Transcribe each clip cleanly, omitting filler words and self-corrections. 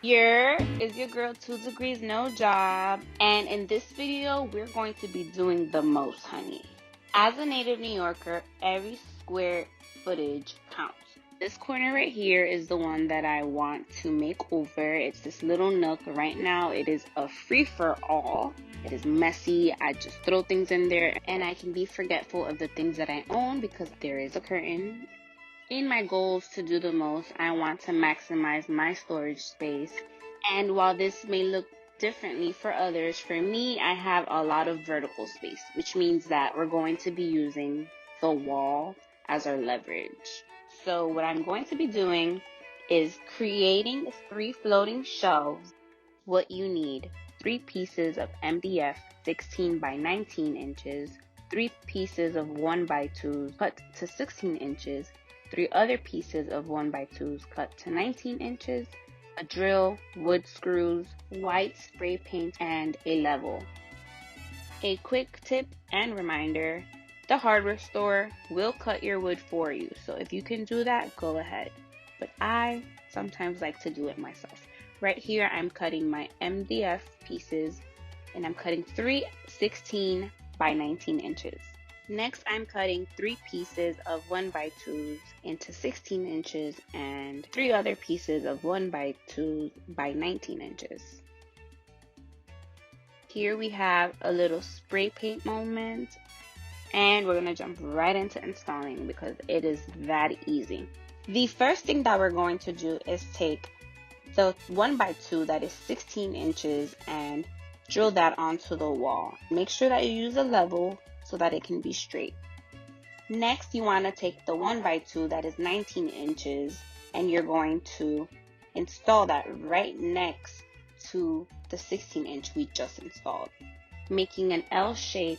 Here is your girl 2 Degrees No Job, and in this video we're going to be doing the most, honey. As a native New Yorker, every square footage counts. This corner right here is the one that I want to make over. It's this little nook. Right now it is a free-for-all. It is messy. I just throw things in there and I can be forgetful of the things that I own because there is a curtain. In my goals to do the most, I want to maximize my storage space. And while this may look differently for others, for me, I have a lot of vertical space, which means that we're going to be using the wall as our leverage. So what I'm going to be doing is creating 3 floating shelves. What you need: 3 pieces of MDF 16 by 19 inches, 3 pieces of 1 by 2s cut to 16 inches, 3 other pieces of 1 by 2s cut to 19 inches, a drill, wood screws, white spray paint, and a level. A quick tip and reminder: the hardware store will cut your wood for you, so if you can do that, go ahead. But I sometimes like to do it myself. Right here, I'm cutting my MDF pieces, and I'm cutting 3 16 by 19 inches. Next, I'm cutting 3 pieces of 1 by 2s into 16 inches and 3 other pieces of 1 by 2 by 19 inches. Here we have a little spray paint moment, and we're gonna jump right into installing because it is that easy. The first thing that we're going to do is take the 1 by 2 that is 16 inches and drill that onto the wall. Make sure that you use a level so that it can be straight. Next, you want to take the 1 by 2 that is 19 inches and you're going to install that right next to the 16 inch we just installed, making an L shape.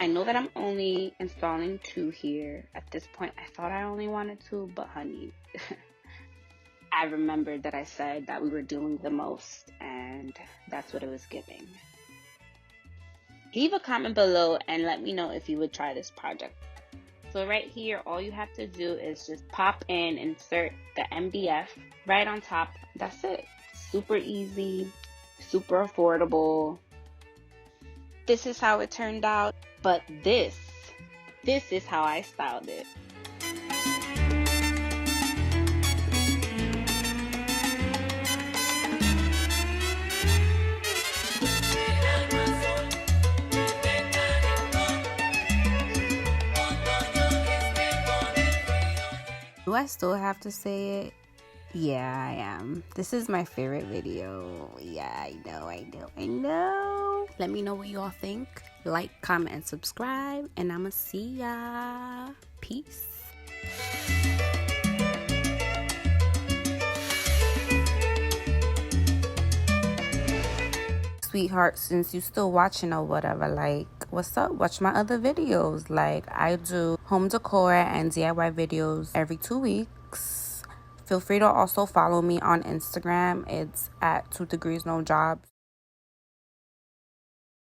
I know that I'm only installing 2 here. At this point, I thought I only wanted 2, but honey, I remembered that I said that we were doing the most, and that's what it was giving. Leave a comment below and let me know if you would try this project. So right here, all you have to do is just pop in, insert the MDF right on top. That's it. Super easy, super affordable. This is how it turned out, but this is how I styled it. Do I still have to say it? Yeah, I am. This is my favorite video. Yeah, I know. Let me know what you all think. Like, comment, and subscribe. And I'ma see ya. Peace. Sweetheart, since you still watching or whatever, like, what's up? Watch my other videos. Like, I do home decor and DIY videos every 2 weeks. Feel free to also follow me on Instagram. It's at 2degreesnojob.